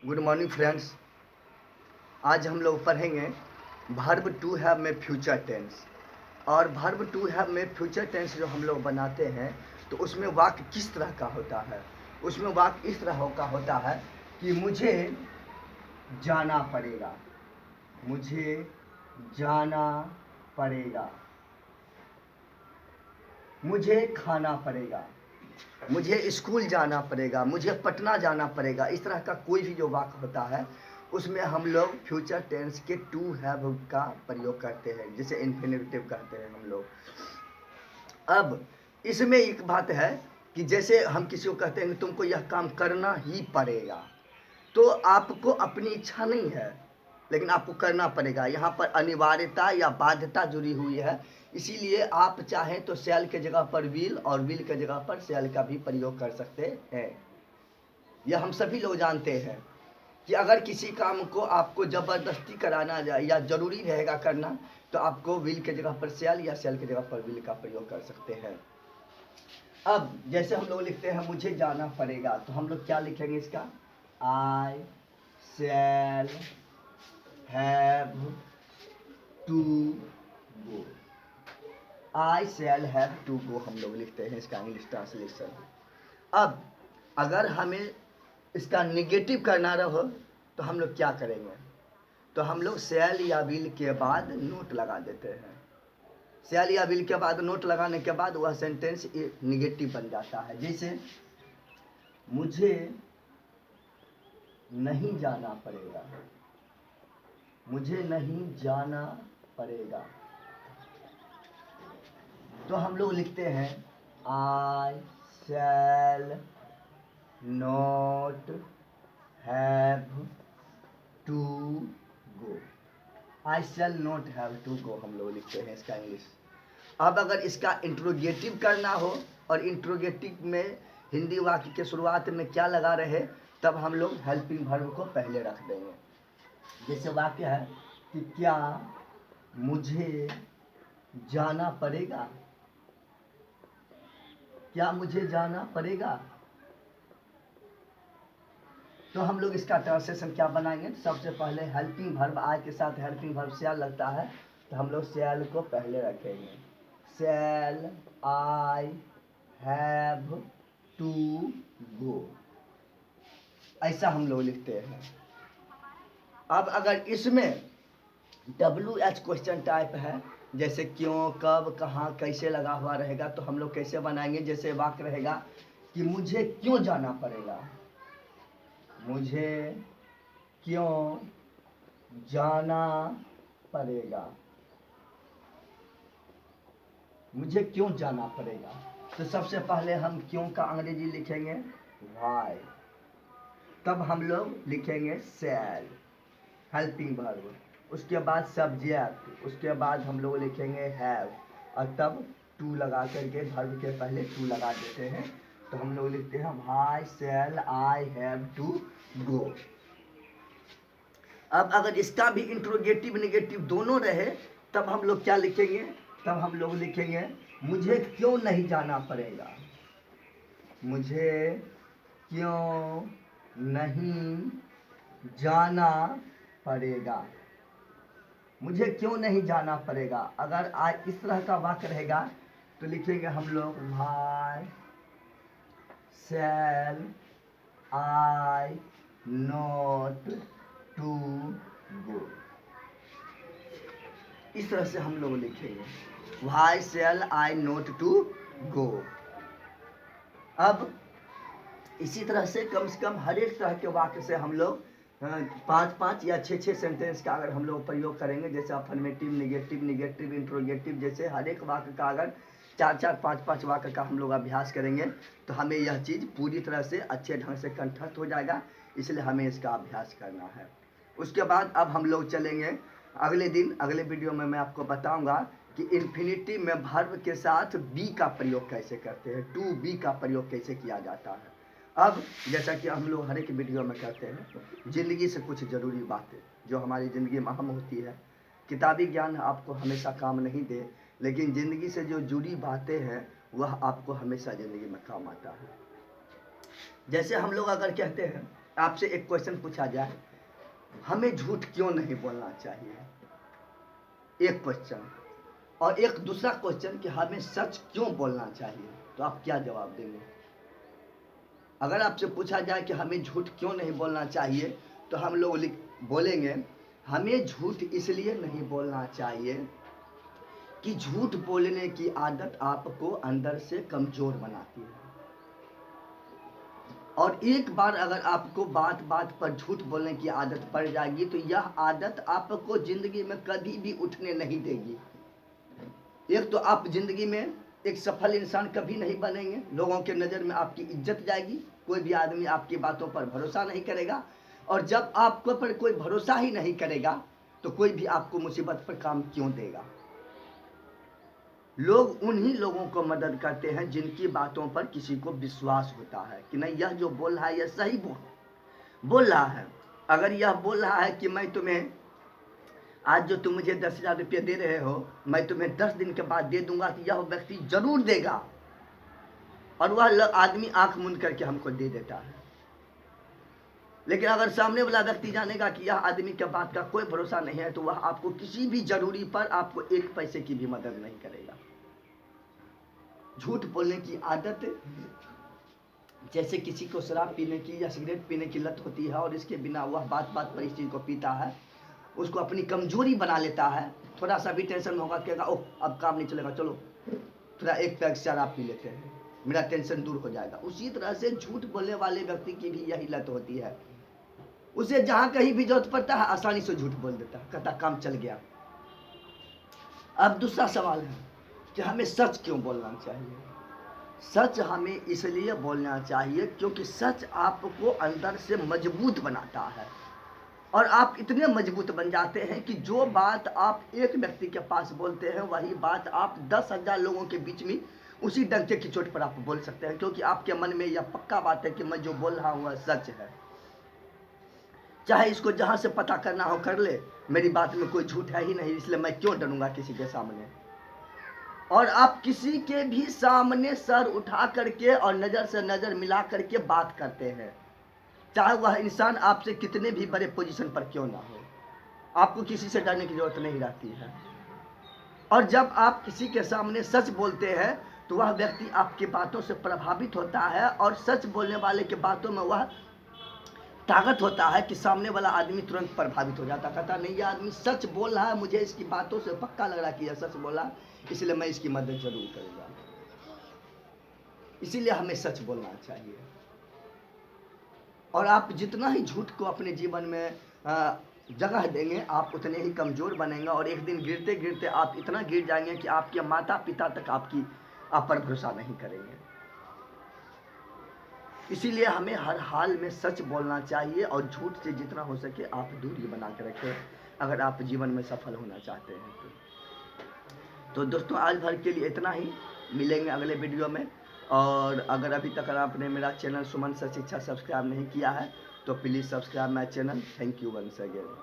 Good morning friends. आज हम लोग पढ़ेंगे वर्ब टू हैव में फ्यूचर टेंस। और वर्ब टू हैव में फ्यूचर टेंस जो हम लोग बनाते हैं तो उसमें वाक्य किस तरह का होता है। उसमें वाक्य इस तरह का होता है कि मुझे जाना पड़ेगा, मुझे जाना पड़ेगा, मुझे खाना पड़ेगा, मुझे स्कूल जाना पड़ेगा, मुझे पटना जाना पड़ेगा। इस तरह का कोई भी जो वाक्य होता है उसमें हम लोग फ्यूचर टेंस के टू हैव का प्रयोग करते हैं, जिसे इन्फिनिटिव कहते हैं हम लोग। अब इसमें एक बात है कि जैसे हम किसी को कहते हैं कि तुमको यह काम करना ही पड़ेगा, तो आपको अपनी इच्छा नहीं है लेकिन आपको करना पड़ेगा। यहाँ पर अनिवार्यता या बाध्यता जुड़ी हुई है, इसीलिए आप चाहें तो शैल के जगह पर विल और विल के जगह पर शैल का भी प्रयोग कर सकते हैं। यह हम सभी लोग जानते हैं कि अगर किसी काम को आपको ज़बरदस्ती कराना जाए या ज़रूरी रहेगा करना, तो आपको विल के जगह पर शैल या शैल के जगह पर विल का प्रयोग कर सकते हैं। अब जैसे हम लोग लिखते हैं मुझे जाना पड़ेगा, तो हम लोग क्या लिखेंगे इसका? I shall have to go. I shall have to go हम लोग लिखते हैं इसका इंग्लिश ट्रांसलेशन। अब अगर हमें इसका निगेटिव करना रहो तो हम लोग क्या करेंगे? तो हम लोग शैल या विल के बाद नोट लगा देते हैं। शैल या विल के बाद नोट लगाने के बाद वह सेंटेंस निगेटिव बन जाता है। जैसे मुझे नहीं जाना पड़ेगा, मुझे नहीं जाना पड़ेगा, तो हम लोग लिखते हैं I shall not have to go. I shall not have to go हम लोग लिखते हैं इसका इंग्लिश। अब अगर इसका इंट्रोगेटिव करना हो और इंट्रोगेटिव में हिंदी वाक्य के शुरुआत में क्या लगा रहे, तब हम लोग हेल्पिंग वर्ब को पहले रख देंगे। जैसे वाक्य है कि क्या मुझे जाना पड़ेगा, क्या मुझे जाना पड़ेगा, तो हम लोग इसका ट्रांसलेशन क्या बनाएंगे? सबसे पहले हेल्पिंग वर्ब आई के साथ हेल्पिंग वर्ब शैल लगता है, तो हम लोग शैल को पहले रखेंगे। शैल आई हैव टू गो, ऐसा हम लोग लिखते हैं। अब अगर इसमें WH क्वेश्चन टाइप है, जैसे क्यों, कब, कहाँ, कैसे लगा हुआ रहेगा, तो हम लोग कैसे बनाएंगे? जैसे वाक्य रहेगा कि मुझे क्यों जाना पड़ेगा, मुझे क्यों जाना पड़ेगा, मुझे क्यों जाना पड़ेगा। तो सबसे पहले हम क्यों का अंग्रेजी लिखेंगे व्हाई, तब हम लोग लिखेंगे शैल हेल्पिंग वर्ब, उसके बाद सब्जेक्ट, उसके बाद हम लोग लिखेंगे हैव, और तब टू लगा करके वर्ब के पहले टू लगा देते हैं, तो हम लोग लिखते हैं why shall I have to go. अब अगर इसका भी इंट्रोगेटिव निगेटिव दोनों रहे, तब हम लोग क्या लिखेंगे? तब हम लोग लिखेंगे मुझे क्यों नहीं जाना पड़ेगा, मुझे क्यों नहीं जाना पड़ेगा, मुझे क्यों नहीं जाना पड़ेगा। अगर आज इस तरह का वाक्य रहेगा तो लिखेंगे हम लोग why shall I not to go. इस तरह से हम लोग लिखेंगे why shall I not to go. अब इसी तरह से कम हर एक तरह के वाक्य से हम लोग 5-5 या 6-6 सेंटेंस का अगर हम लोग प्रयोग करेंगे, जैसे अफर्मेटिव, निगेटिव, निगेटिव, इंट्रोगेटिव, जैसे हर एक वाक्य का अगर 4-4, 5-5 वाक्य का हम लोग अभ्यास करेंगे तो हमें यह चीज़ पूरी तरह से अच्छे ढंग से कंठस्थ हो जाएगा। इसलिए हमें इसका अभ्यास करना है। उसके बाद अब हम लोग चलेंगे अगले दिन, अगले वीडियो में मैं आपको बताऊंगा कि इन्फिनिटिव में वर्ब के साथ बी का प्रयोग कैसे करते हैं, टू बी का प्रयोग कैसे किया जाता है। अब जैसा कि हम लोग हर एक वीडियो में करते हैं, ज़िंदगी से कुछ ज़रूरी बातें जो हमारी ज़िंदगी में अहम होती है। किताबी ज्ञान आपको हमेशा काम नहीं दे, लेकिन ज़िंदगी से जो जुड़ी बातें हैं वह आपको हमेशा ज़िंदगी में काम आता है। जैसे हम लोग अगर कहते हैं आपसे एक क्वेश्चन पूछा जाए, हमें झूठ क्यों नहीं बोलना चाहिए, एक क्वेश्चन, और एक दूसरा क्वेश्चन कि हमें सच क्यों बोलना चाहिए, तो आप क्या जवाब देंगे? अगर आपसे पूछा जाए कि हमें झूठ क्यों नहीं बोलना चाहिए, तो हम लोग बोलेंगे हमें झूठ इसलिए नहीं बोलना चाहिए कि झूठ बोलने की आदत आपको अंदर से कमजोर बनाती है। और एक बार अगर आपको बात बात पर झूठ बोलने की आदत पड़ जाएगी तो यह आदत आपको जिंदगी में कभी भी उठने नहीं देगी। एक तो आप जिंदगी में एक सफल इंसान कभी नहीं बनेंगे, लोगों के नज़र में आपकी इज्जत जाएगी, कोई भी आदमी आपकी बातों पर भरोसा नहीं करेगा, और जब आपको पर कोई भरोसा ही नहीं करेगा तो कोई भी आपको मुसीबत पर काम क्यों देगा। लोग उन्हीं लोगों को मदद करते हैं जिनकी बातों पर किसी को विश्वास होता है कि नहीं, यह जो बोल रहा है यह सही बोल रहा है। अगर यह बोल रहा है कि मैं तुम्हें आज जो तुम मुझे 10,000 रुपये दे रहे हो मैं तुम्हें 10 दिन के बाद दे दूंगा, तो यह व्यक्ति जरूर देगा, और वह आदमी आंख मूंद करके हमको दे देता है। लेकिन अगर सामने वाला व्यक्ति जानेगा कि यह आदमी के बात का कोई भरोसा नहीं है, तो वह आपको किसी भी जरूरी पर आपको एक पैसे की भी मदद नहीं करेगा। झूठ बोलने की आदत जैसे किसी को शराब पीने की या सिगरेट पीने की लत होती है, और इसके बिना वह बात बात पर इस चीज़ को पीता है, उसको अपनी कमजोरी बना लेता है। थोड़ा सा भी टेंशन में होगा, कहेगा ओह अब काम नहीं चलेगा, चलो थोड़ा एक पैक शराब पी लेते हैं, मेरा टेंशन दूर हो जाएगा। उसी तरह से झूठ बोलने वाले व्यक्ति की भी यही लत होती है। उसे जहाँ कहीं भी जरूरत पड़ता है आसानी से झूठ बोल देता है, कहता काम चल गया। अब दूसरा सवाल है कि हमें सच क्यों बोलना चाहिए। सच हमें इसलिए बोलना चाहिए क्योंकि सच आपको अंदर से मजबूत बनाता है, और आप इतने मजबूत बन जाते हैं कि जो बात आप एक व्यक्ति के पास बोलते हैं वही बात आप 10,000 लोगों के बीच में उसी डंके की चोट पर आप बोल सकते हैं, क्योंकि आपके मन में यह पक्का बात है कि मैं जो बोल रहा हूँ वह सच है। चाहे इसको जहाँ से पता करना हो कर ले, मेरी बात में कोई झूठ है ही नहीं, इसलिए मैं क्यों डरूंगा किसी के सामने। और आप किसी के भी सामने सर उठा करके और नज़र से नज़र मिला करके बात करते हैं, चाहे वह इंसान आपसे कितने भी बड़े पोजीशन पर क्यों ना हो, आपको किसी से डरने की जरूरत नहीं रहती है। और जब आप किसी के सामने सच बोलते हैं तो वह व्यक्ति आपकी बातों से प्रभावित होता है, और सच बोलने वाले के बातों में वह ताकत होता है कि सामने वाला आदमी तुरंत प्रभावित हो जाता, कहता नहीं ये आदमी सच बोल रहा है, मुझे इसकी बातों से पक्का लग रहा है कि यह सच बोला, इसलिए मैं इसकी मदद जरूर करूँगा। इसीलिए हमें सच बोलना चाहिए। और आप जितना ही झूठ को अपने जीवन में जगह देंगे आप उतने ही कमज़ोर बनेंगे, और एक दिन गिरते गिरते आप इतना गिर जाएंगे कि आपके माता पिता तक आप पर भरोसा नहीं करेंगे। इसीलिए हमें हर हाल में सच बोलना चाहिए, और झूठ से जितना हो सके आप दूरी बना के रखें अगर आप जीवन में सफल होना चाहते हैं तो दोस्तों आज भर के लिए इतना ही, मिलेंगे अगले वीडियो में। और अगर अभी तक आपने मेरा channel Suman sir Shiksha subscribe नहीं किया है तो please subscribe my channel. Thank you once again.